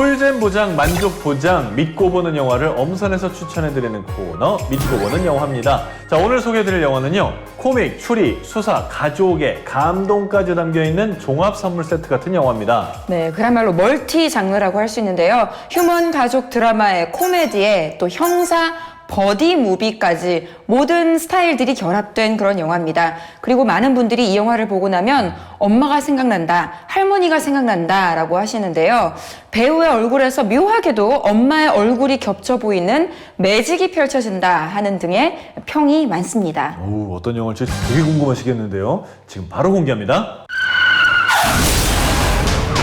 꿀잼 보장, 만족 보장, 믿고 보는 영화를 엄선해서 추천해드리는 코너 믿고 보는 영화입니다. 자, 오늘 소개해드릴 영화는요, 코믹, 추리, 수사, 가족의 감동까지 담겨있는 종합 선물 세트 같은 영화입니다. 네, 그야말로 멀티 장르라고 할 수 있는데요. 휴먼 가족 드라마에 코미디에 또 형사, 버디 무비까지 모든 스타일들이 결합된 그런 영화입니다. 그리고 많은 분들이 이 영화를 보고 나면 엄마가 생각난다, 할머니가 생각난다 라고 하시는데요. 배우의 얼굴에서 묘하게도 엄마의 얼굴이 겹쳐 보이는 매직이 펼쳐진다 하는 등의 평이 많습니다. 오, 어떤 영화일지 되게 궁금하시겠는데요. 지금 바로 공개합니다.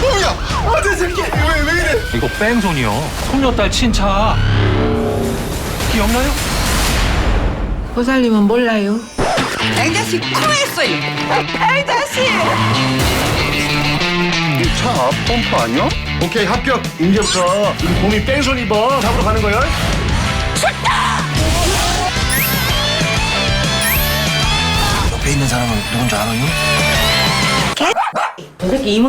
뭐야? 내 새끼! 왜 이래? 이거 뺑소니요. 손녀딸 친차. 기억나요? 보살님은 몰라요. 앵자씨 코했어요. 앵자씨. 차 펌프 아니야? 오케이, 합격! 이제부터 우리 봄이 뺑소니 입어 잡으러 가는 거야? 옆에 있는 사람은 누군지 알아요? 저 새끼 이모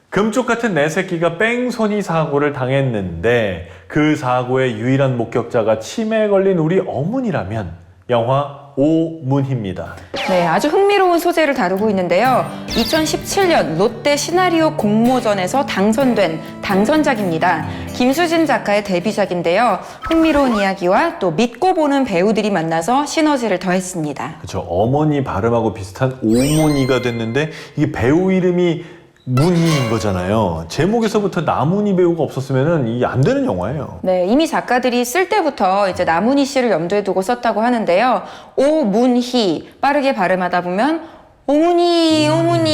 금쪽 같은 내 새끼가 뺑소니 사고를 당했는데 그 사고의 유일한 목격자가 치매에 걸린 우리 어머니라면 영화 오문희입니다. 네, 아주 흥미로운 소재를 다루고 있는데요. 2017년 롯데 시나리오 공모전에서 당선된 당선작입니다. 김수진 작가의 데뷔작인데요. 흥미로운 이야기와 또 믿고 보는 배우들이 만나서 시너지를 더했습니다. 그렇죠. 어머니 발음하고 비슷한 오문희가 됐는데 이게 배우 이름이 문희인 거잖아요. 제목에서부터 나문희 배우가 없었으면 이게 안 되는 영화예요. 네, 이미 작가들이 쓸 때부터 이제 나문희 씨를 염두에 두고 썼다고 하는데요. 오문희, 빠르게 발음하다 보면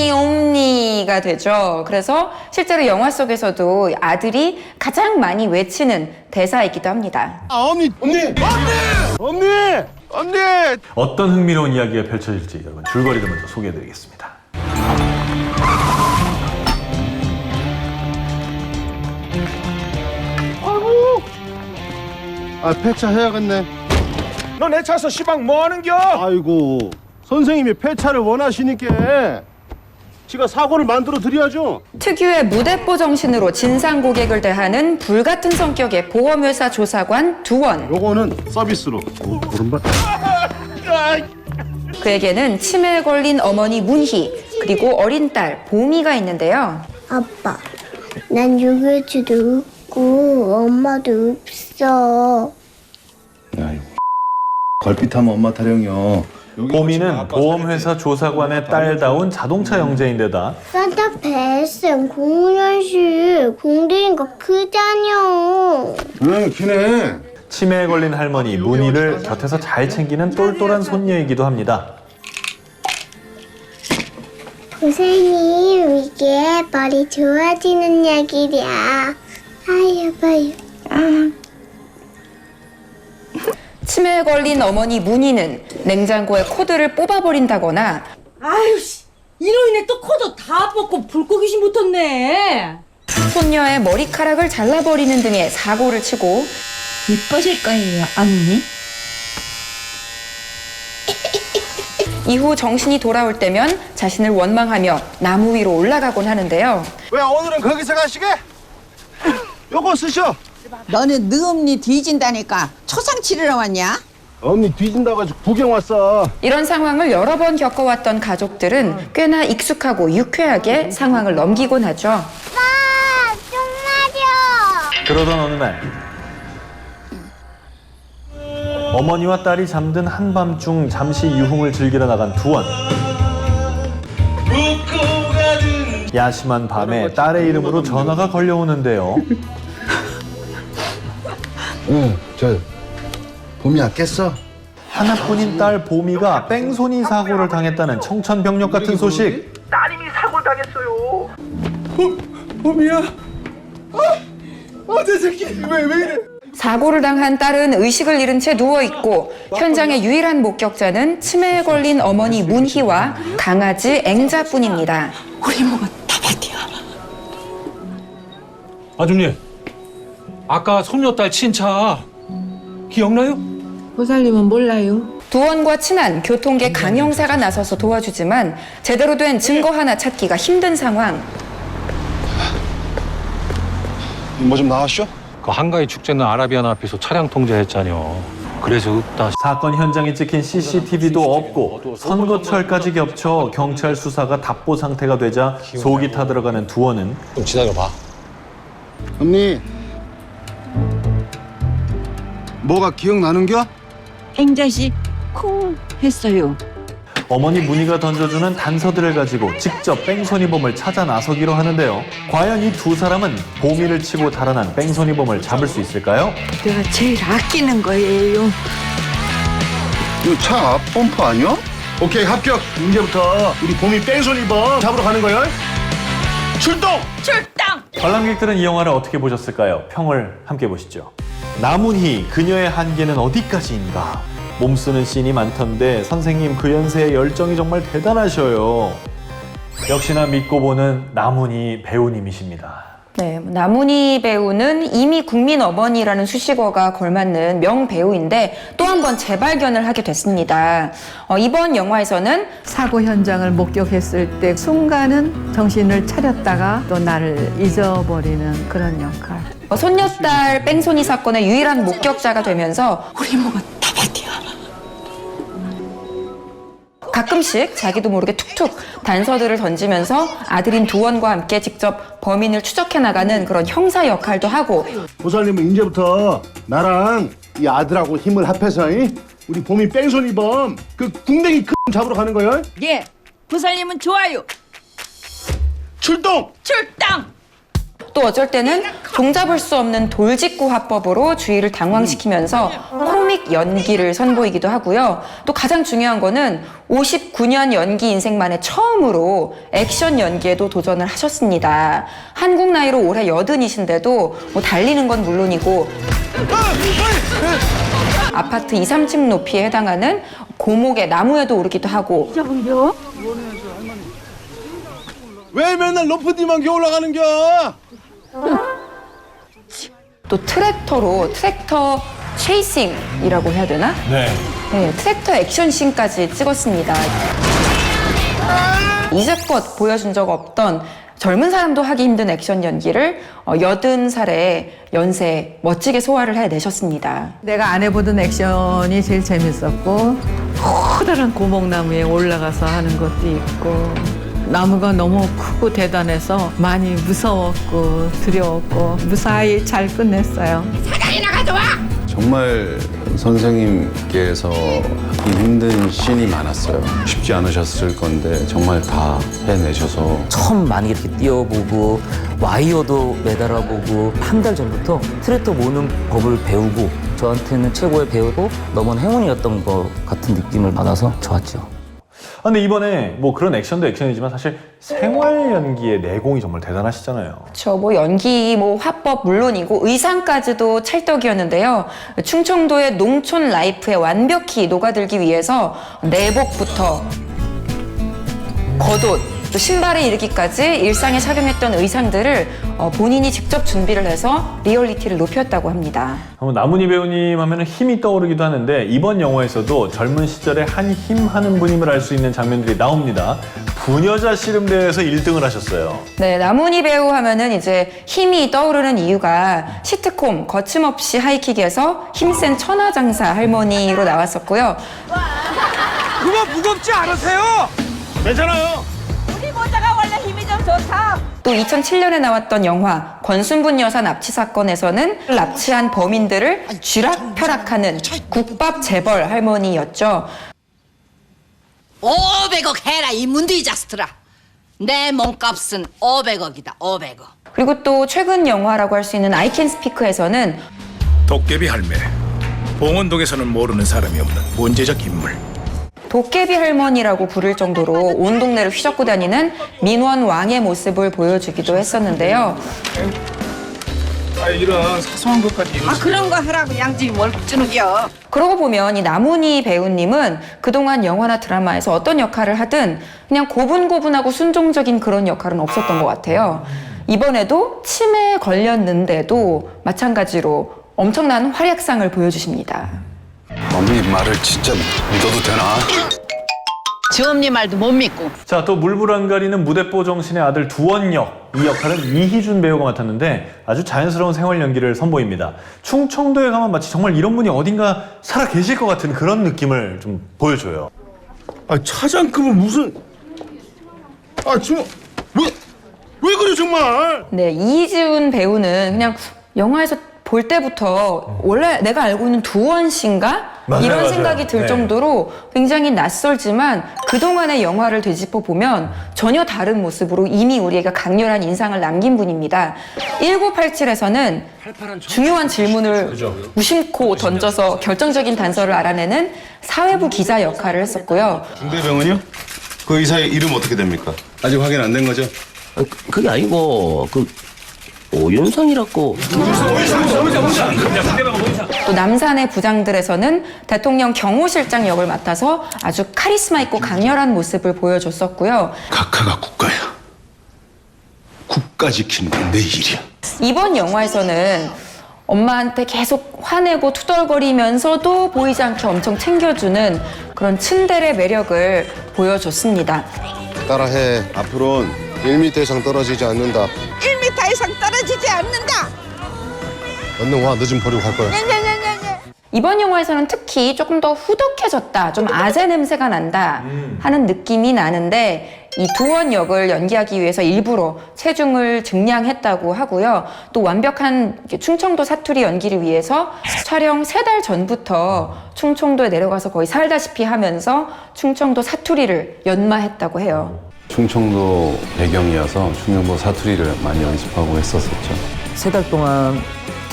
오문희가 되죠. 그래서 실제로 영화 속에서도 아들이 가장 많이 외치는 대사이기도 합니다. 언니! 어떤 흥미로운 이야기가 펼쳐질지 여러분 줄거리를 먼저 소개해드리겠습니다. 아, 폐차 해야겠네. 너 내 차서 시방 뭐 하는겨? 아이고, 선생님이 폐차를 원하시니까 지가 사고를 만들어 드려야죠. 특유의 무대뽀 정신으로 진상 고객을 대하는 불같은 성격의 보험회사 조사관 두원. 요거는 서비스로. 오른발. 그에게는 치매에 걸린 어머니 문희, 그리고 어린 딸 보미가 있는데요. 아빠, 난 유교주도 없고 엄마도 없어. 아이고, 걸핏하면 엄마 타령이요. 보미는 보험회사 조사관의 딸다운 자동차 영재인데다 산타페 SM 09년식 공대인가 크잖여. 응, 기네. 치매에 걸린 할머니 문희를 곁에서 잘 챙기는 똘똘한 손녀이기도 합니다. 선생님, 이게 머리 좋아지는 약이랴. 아유, 봐요. 치매에 걸린 어머니 문희는 냉장고에 코드를 뽑아버린다거나 아유 씨. 이로 인해 또 코도 다 뽑고 불고 귀신 붙었네. 손녀의 머리카락을 잘라버리는 등의 사고를 치고 이뻐질 거예요, 언니. 이후 정신이 돌아올 때면 자신을 원망하며 나무 위로 올라가곤 하는데요. 왜 오늘은 거기서 가시게? 요거 쓰셔. 너는 너 엄니 뒤진다니까 초상 치르러 왔냐? 언니 뒤진다고 해서 구경 왔어. 이런 상황을 여러 번 겪어왔던 가족들은 꽤나 익숙하고 유쾌하게 상황을 넘기곤 하죠. 아빠, 좀 마려. 그러던 어느 날 어머니와 딸이 잠든 한밤중 잠시 유흥을 즐기러 나간 두원. 야심한 밤에 딸의 이름으로 전화가 걸려오는데요. 응, 봄이야 깼어? 하나뿐인 딸 보미가 뺑소니 사고를 당했다는 청천벽력 같은 소식. 따님이 사고를 당했어요. 봄이야. 내 새끼 왜 이래? 사고를 당한 딸은 의식을 잃은 채 누워있고 현장의 유일한 목격자는 치매에 걸린 어머니 문희와 강아지 앵자뿐입니다. 우리 몸은 다바디야. 아줌님, 아까 손녀딸 친차 기억나요? 보살님은 몰라요. 두원과 친한 교통계 강형사가 나서서 도와주지만 제대로 된 증거 하나 찾기가 힘든 상황. 뭐 좀 나왔쇼? 그 한가위 축제는 아라비안 앞에서 차량 통제했잖여. 그래서 없다. 사건 현장에 찍힌 CCTV도 없고 선거철까지 겹쳐 경찰 수사가 답보 상태가 되자 속이 타들어가는 두원은 좀 기다려봐. 언니 뭐가 기억나는겨? 행자씨 콩 했어요. 어머니 문희가 던져주는 단서들을 가지고 직접 뺑소니범을 찾아 나서기로 하는데요. 과연 이 두 사람은 보미를 치고 달아난 뺑소니범을 잡을 수 있을까요? 내가 제일 아끼는 거예요. 이거 차 앞범퍼 아니야? 오케이 합격. 이제부터 우리 봄이 뺑소니범 잡으러 가는 거야. 출동! 관람객들은 이 영화를 어떻게 보셨을까요? 평을 함께 보시죠. 남은희, 그녀의 한계는 어디까지인가? 몸쓰는 씬이 많던데 선생님 그 연세의 열정이 정말 대단하셔요. 역시나 믿고 보는 남은희 배우님이십니다. 네, 남은희 배우는 이미 국민 어머니라는 수식어가 걸맞는 명배우인데 또 한 번 재발견을 하게 됐습니다. 이번 영화에서는 사고 현장을 목격했을 때 순간은 정신을 차렸다가 또 나를 잊어버리는 그런 역할. 손녀딸 뺑소니 사건의 유일한 목격자가 되면서 우리 이모가 다바디야. 가끔씩 자기도 모르게 툭툭 단서들을 던지면서 아들인 두원과 함께 직접 범인을 추적해 나가는 그런 형사 역할도 하고 보살님은 이제부터 나랑 이 아들하고 힘을 합해서 우리 봄이 뺑소니범 그 궁뎅이 큰 잡으러 가는 거야. 예, 부살님은 좋아요. 출동! 또 어쩔 때는 종잡을 수 없는 돌직구 화법으로 주위를 당황시키면서 코믹 연기를 선보이기도 하고요. 또 가장 중요한 거는 59년 연기 인생 만에 처음으로 액션 연기에도 도전을 하셨습니다. 한국 나이로 올해 80이신데도 뭐 달리는 건 물론이고 아파트 2, 3층 높이에 해당하는 고목의 나무에도 오르기도 하고 왜 맨날 높은 데만 겨 올라가는겨? 또 트랙터 체이싱이라고 해야 되나? 네. 네, 트랙터 액션씬까지 찍었습니다. 이제껏 보여준 적 없던 젊은 사람도 하기 힘든 액션 연기를 80살의 연세에 멋지게 소화를 해내셨습니다. 내가 안 해보던 액션이 제일 재밌었고 커다란 고목나무에 올라가서 하는 것도 있고 나무가 너무 크고 대단해서 많이 무서웠고 두려웠고 무사히 잘 끝냈어요. 정말 선생님께서 하기 힘든 씬이 많았어요. 쉽지 않으셨을 건데 정말 다 해내셔서 처음 많이 이렇게 뛰어보고 와이어도 매달아보고 한 달 전부터 트랙터 모는 법을 배우고 저한테는 최고의 배우고 너무 행운이었던 것 같은 느낌을 받아서 좋았죠. 근데 이번에 뭐 그런 액션도 액션이지만 사실 생활 연기의 내공이 정말 대단하시잖아요. 그렇죠. 뭐 연기, 뭐 화법 물론이고 의상까지도 찰떡이었는데요. 충청도의 농촌 라이프에 완벽히 녹아들기 위해서 내복부터 겉옷, 또 신발에 이르기까지 일상에 착용했던 의상들을 본인이 직접 준비를 해서 리얼리티를 높였다고 합니다. 남은희 배우님 하면 힘이 떠오르기도 하는데 이번 영화에서도 젊은 시절에 한 힘 하는 분임을 알 수 있는 장면들이 나옵니다. 부녀자 씨름대회에서 1등을 하셨어요. 네, 남은희 배우 하면은 이제 힘이 떠오르는 이유가 시트콤 거침없이 하이킥에서 힘센 천하장사 할머니로 나왔었고요. 그거 무겁지 않으세요? 괜찮아요. 또 2007년에 나왔던 영화 권순분 여사 납치 사건에서는 납치한 범인들을 쥐락펴락하는 국밥 재벌 할머니였죠. 500억 해라 이 문두이 자스트라. 내 몸값은 500억이다 500억. 그리고 또 최근 영화라고 할 수 있는 I Can Speak에서는 도깨비 할매. 봉원동에서는 모르는 사람이 없는 문제적 인물. 도깨비 할머니라고 부를 정도로 온 동네를 휘젓고 다니는 민원 왕의 모습을 보여주기도 했었는데요. 이런 사소한 것까지 그런 거 하라고 양집이 월급 주는겨. 그러고 보면 이 남은희 배우님은 그동안 영화나 드라마에서 어떤 역할을 하든 그냥 고분고분하고 순종적인 그런 역할은 없었던 것 같아요. 이번에도 치매에 걸렸는데도 마찬가지로 엄청난 활약상을 보여주십니다. 언니 말을 진짜 믿어도 되나? 지엄니 말도 못 믿고. 자, 또 물불 안 가리는 무대뽀 정신의 아들 두원역. 이 역할은 이희준 배우가 맡았는데 아주 자연스러운 생활 연기를 선보입니다. 충청도에 가면 마치 정말 이런 분이 어딘가 살아 계실 것 같은 그런 느낌을 좀 보여줘요. 아 차장급은 무슨? 아 정말 왜 그래 정말? 네, 이희준 배우는 그냥 영화에서 볼 때부터 원래 내가 알고 있는 두원 씨인가? 맞아요, 이런 맞아요. 생각이 들 네. 정도로 굉장히 낯설지만 그동안의 영화를 되짚어 보면 전혀 다른 모습으로 이미 우리에게 강렬한 인상을 남긴 분입니다. 1987에서는 중요한 질문을 무심코 던져서 결정적인 단서를 알아내는 사회부 기자 역할을 했었고요. 중대병은요? 그 의사의 이름 어떻게 됩니까? 아직 확인 안 된 거죠? 그게 아니고 오윤성이라고. 또 남산의 부장들에서는 대통령 경호실장 역을 맡아서 아주 카리스마 있고 강렬한 모습을 보여줬었고요. 각하가 국가야. 국가 지키는 게 내 일이야. 이번 영화에서는 엄마한테 계속 화내고 투덜거리면서도 보이지 않게 엄청 챙겨주는 그런 츤데레 매력을 보여줬습니다. 따라해. 앞으로는 1m 이상 떨어지지 않는다. 1m 이상 떨어지지 않는다. 얼른 와. 늦으면 버리고 갈 거야. 이번 영화에서는 특히 조금 더 후덕해졌다, 좀 아재 냄새가 난다 하는 느낌이 나는데 이 두원 역을 연기하기 위해서 일부러 체중을 증량했다고 하고요. 또 완벽한 충청도 사투리 연기를 위해서 촬영 3달 전부터 충청도에 내려가서 거의 살다시피 하면서 충청도 사투리를 연마했다고 해요. 충청도 배경이어서 충청도 사투리를 많이 연습하고 했었었죠. 3달 동안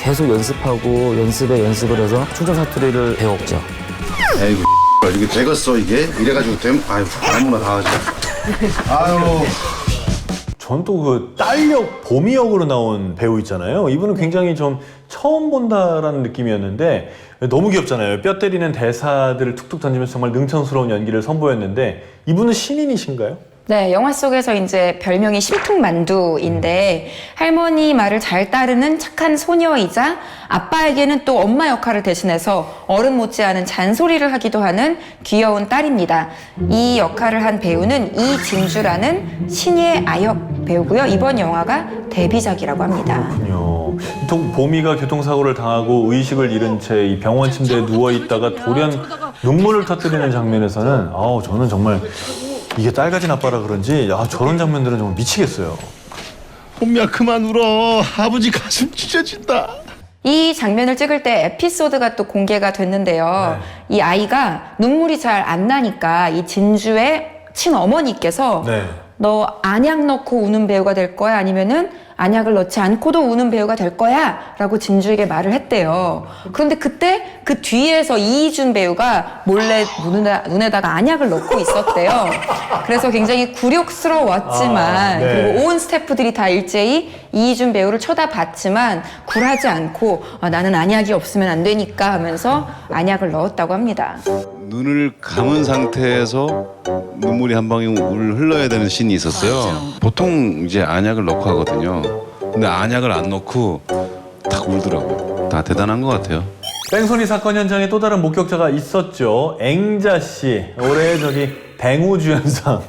계속 연습하고 연습을 해서 충청 사투리를 배웠죠. 에이구 이게 되겠어 이게? 이래가지고 됨? 아유 아무나 다 하지. 아유. 전 또 그 딸역 보미 역으로 나온 배우 있잖아요. 이분은 굉장히 좀 처음 본다라는 느낌이었는데 너무 귀엽잖아요. 뼈 때리는 대사들을 툭툭 던지면서 정말 능청스러운 연기를 선보였는데 이분은 신인이신가요? 네, 영화 속에서 이제 별명이 심퉁만두인데 할머니 말을 잘 따르는 착한 소녀이자 아빠에게는 또 엄마 역할을 대신해서 어른 못지않은 잔소리를 하기도 하는 귀여운 딸입니다. 이 역할을 한 배우는 이진주라는 신예 아역 배우고요. 이번 영화가 데뷔작이라고 합니다. 그렇군요. 또 보미가 교통사고를 당하고 의식을 잃은 채 이 병원 침대에 누워있다가 돌연 눈물을 터뜨리는 장면에서는 저는 정말 이게 딸 가진 아빠라 그런지 저런 장면들은 정말 미치겠어요. 봄야 그만 울어. 아버지 가슴 찢어진다. 이 장면을 찍을 때 에피소드가 또 공개가 됐는데요. 이 아이가 눈물이 잘 안 나니까 이 진주의 친어머니께서 너 안약 넣고 우는 배우가 될 거야? 아니면은 안약을 넣지 않고도 우는 배우가 될 거야? 라고 진주에게 말을 했대요. 그런데 그때 그 뒤에서 이희준 배우가 몰래 눈에다가 안약을 넣고 있었대요. 그래서 굉장히 굴욕스러웠지만 그리고 온 스태프들이 다 일제히 이희준 배우를 쳐다봤지만 굴하지 않고 나는 안약이 없으면 안 되니까 하면서 안약을 넣었다고 합니다. 눈을 감은 상태에서 눈물이 한 방울 흘러야 되는 씬이 있었어요. 보통 이제 안약을 넣고 하거든요. 근데 안약을 안 넣고 딱 울더라고요. 다 대단한 것 같아요. 뺑소니 사건 현장에 또 다른 목격자가 있었죠. 앵자 씨. 올해 뱅우주연상,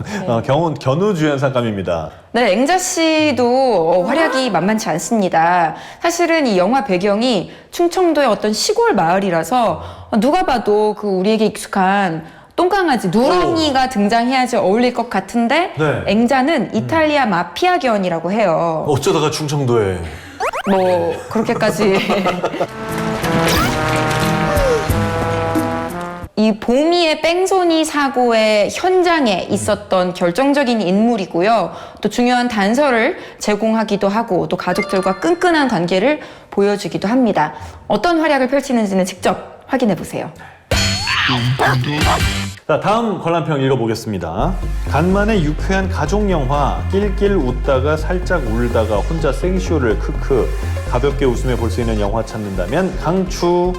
견우주연상감입니다. 네, 앵자 씨도 활약이 만만치 않습니다. 사실은 이 영화 배경이 충청도의 어떤 시골 마을이라서 누가 봐도 그 우리에게 익숙한 똥강아지 누렁이가 등장해야지 어울릴 것 같은데 앵자는 이탈리아 마피아견이라고 해요. 어쩌다가 충청도에. 뭐 그렇게까지. 이 보미의 뺑소니 사고의 현장에 있었던 결정적인 인물이고요. 또 중요한 단서를 제공하기도 하고 또 가족들과 끈끈한 관계를 보여주기도 합니다. 어떤 활약을 펼치는지는 직접 확인해 보세요. 자, 다음 관람평 읽어보겠습니다. 간만에 유쾌한 가족영화, 낄낄 웃다가 살짝 울다가 혼자 생쇼를 크크 가볍게 웃으며 볼 수 있는 영화 찾는다면 강추.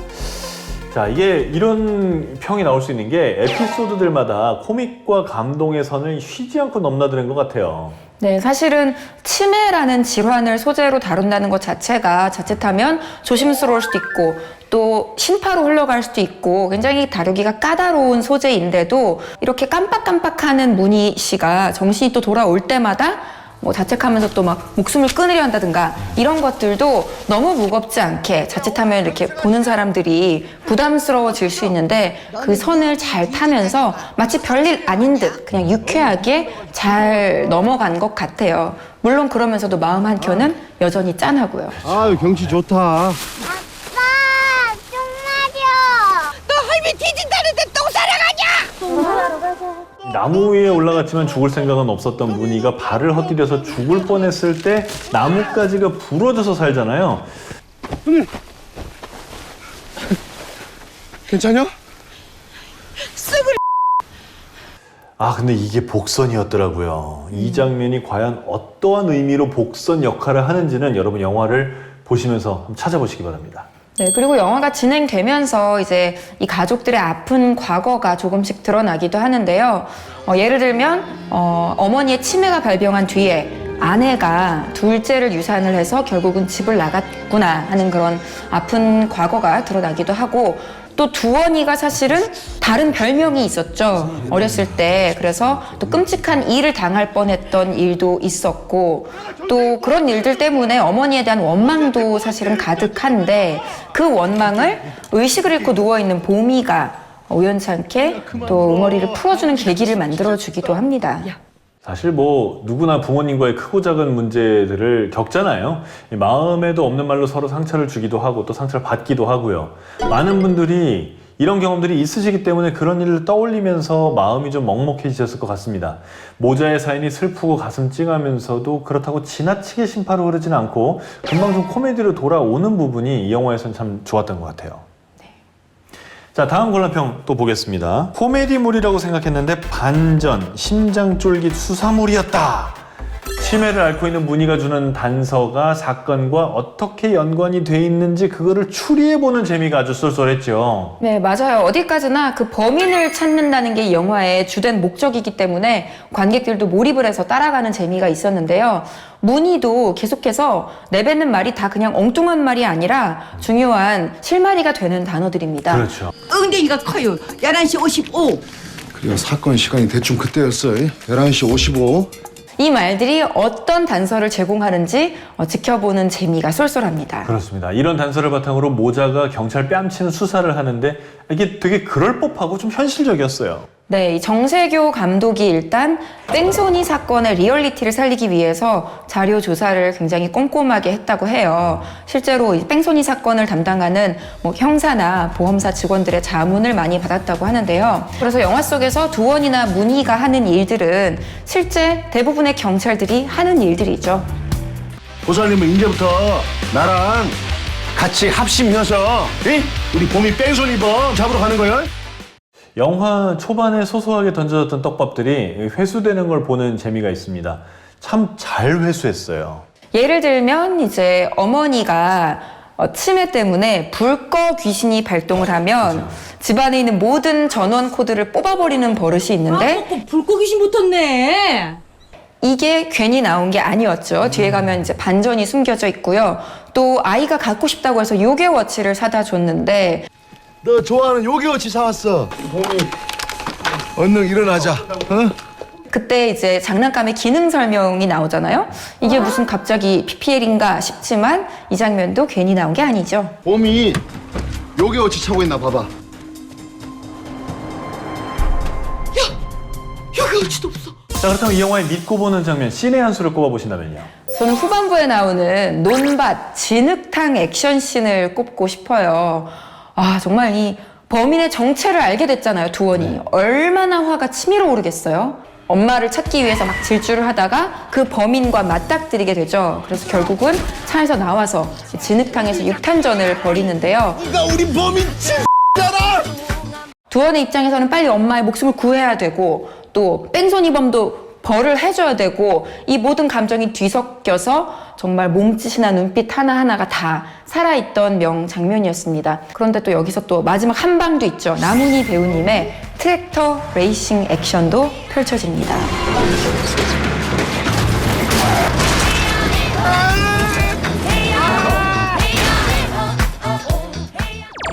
자, 이게 이런 평이 나올 수 있는 게 에피소드들마다 코믹과 감동의 선을 쉬지 않고 넘나드는 것 같아요. 네, 사실은 치매라는 질환을 소재로 다룬다는 것 자체가 자칫하면 조심스러울 수도 있고 또 신파로 흘러갈 수도 있고 굉장히 다루기가 까다로운 소재인데도 이렇게 깜빡깜빡하는 문희 씨가 정신이 또 돌아올 때마다 뭐 자책하면서 또 막 목숨을 끊으려 한다든가 이런 것들도 너무 무겁지 않게 자칫하면 이렇게 보는 사람들이 부담스러워질 수 있는데 그 선을 잘 타면서 마치 별일 아닌 듯 그냥 유쾌하게 잘 넘어간 것 같아요. 물론 그러면서도 마음 한켠은 여전히 짠하고요. 아유 경치 좋다. 아빠, 쫑마려. 너 할미 뒤진다는데 똥 싸러 가냐? 나무 위에 올라갔지만 죽을 생각은 없었던 문희가 발을 헛디뎌서 죽을 뻔했을 때 나뭇가지가 부러져서 살잖아요. 괜찮냐? 아, 근데 이게 복선이었더라고요. 이 장면이 과연 어떠한 의미로 복선 역할을 하는지는 여러분 영화를 보시면서 한번 찾아보시기 바랍니다. 네, 그리고 영화가 진행되면서 이제 이 가족들의 아픈 과거가 조금씩 드러나기도 하는데요. 예를 들면 어머니의 치매가 발병한 뒤에 아내가 둘째를 유산을 해서 결국은 집을 나갔구나 하는 그런 아픈 과거가 드러나기도 하고 또 두원이가 사실은 다른 별명이 있었죠. 어렸을 때. 그래서 또 끔찍한 일을 당할 뻔했던 일도 있었고 또 그런 일들 때문에 어머니에 대한 원망도 사실은 가득한데 그 원망을 의식을 잃고 누워있는 보미가 우연찮게 또 응어리를 풀어주는 계기를 만들어주기도 합니다. 사실 뭐 누구나 부모님과의 크고 작은 문제들을 겪잖아요. 마음에도 없는 말로 서로 상처를 주기도 하고 또 상처를 받기도 하고요. 많은 분들이 이런 경험들이 있으시기 때문에 그런 일을 떠올리면서 마음이 좀 먹먹해지셨을 것 같습니다. 모자의 사연이 슬프고 가슴 찡하면서도 그렇다고 지나치게 심파로 흐르지는 않고 금방 좀 코미디로 돌아오는 부분이 이 영화에서는 참 좋았던 것 같아요. 자, 다음 관람평 또 보겠습니다. 코미디물이라고 생각했는데 반전, 심장 쫄깃 수사물이었다. 치매를 앓고 있는 문희가 주는 단서가 사건과 어떻게 연관이 돼 있는지 그거를 추리해보는 재미가 아주 쏠쏠했죠. 네, 맞아요. 어디까지나 그 범인을 찾는다는 게 이 영화의 주된 목적이기 때문에 관객들도 몰입을 해서 따라가는 재미가 있었는데요. 문희도 계속해서 내뱉는 말이 다 그냥 엉뚱한 말이 아니라 중요한 실마리가 되는 단어들입니다. 그렇죠. 응대기가 커요. 11시 55. 그래요 사건 시간이 대충 그때였어. 11시 55. 이 말들이 어떤 단서를 제공하는지 지켜보는 재미가 쏠쏠합니다. 그렇습니다. 이런 단서를 바탕으로 모자가 경찰 뺨치는 수사를 하는데 이게 되게 그럴 법하고 좀 현실적이었어요. 네, 이 정세교 감독이 일단 뺑소니 사건의 리얼리티를 살리기 위해서 자료 조사를 굉장히 꼼꼼하게 했다고 해요. 실제로 이 뺑소니 사건을 담당하는 뭐 형사나 보험사 직원들의 자문을 많이 받았다고 하는데요. 그래서 영화 속에서 두원이나 문희가 하는 일들은 실제 대부분의 경찰들이 하는 일들이죠. 보살님은 이제부터 나랑 같이 합심해서 우리 봄이 뺑소니범 잡으러 가는 거야. 영화 초반에 소소하게 던져졌던 떡밥들이 회수되는 걸 보는 재미가 있습니다. 참 잘 회수했어요. 예를 들면 이제 어머니가 치매 때문에 불꺼 귀신이 발동을 하면 집안에 있는 모든 전원 코드를 뽑아버리는 버릇이 있는데 불꺼 귀신 붙었네. 이게 괜히 나온 게 아니었죠. 뒤에 가면 이제 반전이 숨겨져 있고요. 또 아이가 갖고 싶다고 해서 요괴워치를 사다 줬는데 너 좋아하는 요괴워치 사왔어. 봄이 얼른 일어나자. 그때 이제 장난감의 기능 설명이 나오잖아요. 이게 무슨 갑자기 PPL인가 싶지만 이 장면도 괜히 나온 게 아니죠. 봄이 요괴워치 차고 있나 봐봐. 요괴워치도 없어. 자, 그렇다면 이 영화에 믿고 보는 장면, 씬의 한 수를 꼽아보신다면요? 저는 후반부에 나오는 논밭 진흙탕 액션씬을 꼽고 싶어요. 아, 정말 이 범인의 정체를 알게 됐잖아요, 두원이. 얼마나 화가 치밀어 오르겠어요? 엄마를 찾기 위해서 막 질주를 하다가 그 범인과 맞닥뜨리게 되죠. 그래서 결국은 차에서 나와서 진흙탕에서 육탄전을 벌이는데요. 나 우리 범인 X잖아! 두원의 입장에서는 빨리 엄마의 목숨을 구해야 되고 또 뺑소니범도 벌을 해줘야 되고 이 모든 감정이 뒤섞여서 정말 몸짓이나 눈빛 하나하나가 다 살아있던 명장면이었습니다. 그런데 또 여기서 또 마지막 한 방도 있죠. 나문희 배우님의 트랙터 레이싱 액션도 펼쳐집니다.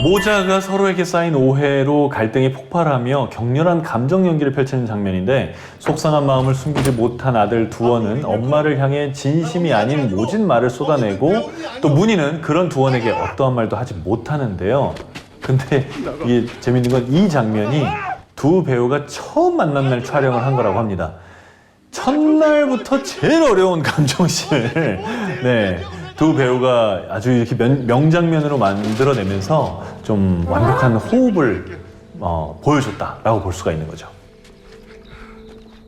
모자가 서로에게 쌓인 오해로 갈등이 폭발하며 격렬한 감정 연기를 펼치는 장면인데 속상한 마음을 숨기지 못한 아들 두원은 엄마를 향해 진심이 아닌 모진 말을 쏟아내고 또 문희는 그런 두원에게 어떠한 말도 하지 못하는데요. 근데 이게 재밌는 건 이 장면이 두 배우가 처음 만난 날 촬영을 한 거라고 합니다. 첫날부터 제일 어려운 감정씬을 네, 두 배우가 아주 이렇게 명장면으로 만들어내면서 좀 완벽한 호흡을 보여줬다라고 볼 수가 있는 거죠.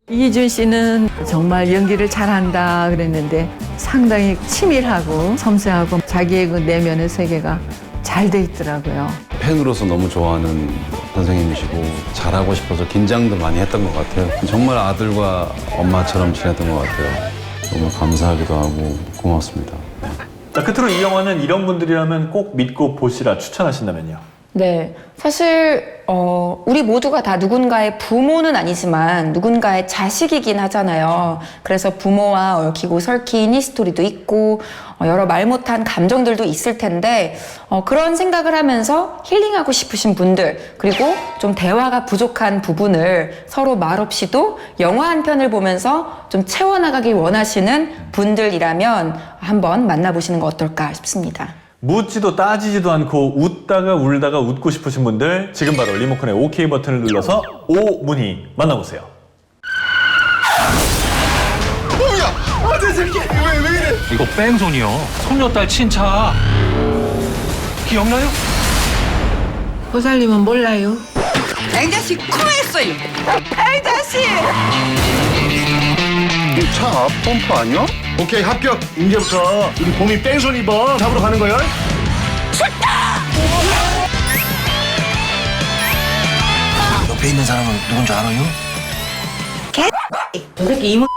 이준 씨는 정말 연기를 잘한다 그랬는데 상당히 치밀하고 섬세하고 자기의 그 내면의 세계가 잘 돼 있더라고요. 팬으로서 너무 좋아하는 선생님이시고 잘하고 싶어서 긴장도 많이 했던 것 같아요. 정말 아들과 엄마처럼 지냈던 것 같아요. 너무 감사하기도 하고 고맙습니다. 자, 끝으로 이 영화는 이런 분들이라면 꼭 믿고 보시라 추천하신다면요? 네, 사실 우리 모두가 다 누군가의 부모는 아니지만 누군가의 자식이긴 하잖아요. 그래서 부모와 얽히고 설킨 히스토리도 있고 여러 말 못한 감정들도 있을 텐데 그런 생각을 하면서 힐링하고 싶으신 분들 그리고 좀 대화가 부족한 부분을 서로 말없이도 영화 한 편을 보면서 좀 채워나가길 원하시는 분들이라면 한번 만나보시는 거 어떨까 싶습니다. 묻지도 따지지도 않고 웃다가 울다가 웃고 싶으신 분들 지금 바로 리모컨의 OK 버튼을 눌러서 오문희 만나보세요. 뭐야? 아들 새끼 왜 이래? 이거 뺑소니요. 손녀딸 친차. 기억나요? 보살님은 몰라요. 앵자씨 코했어요. 앵자씨. 차 앞 펌프 아니야? 오케이 합격. 이제부터 우리 봄이 뺑소니범 잡으러 가는 거야. 옆에 있는 사람은 누군지 알아요? 저 새끼 이모.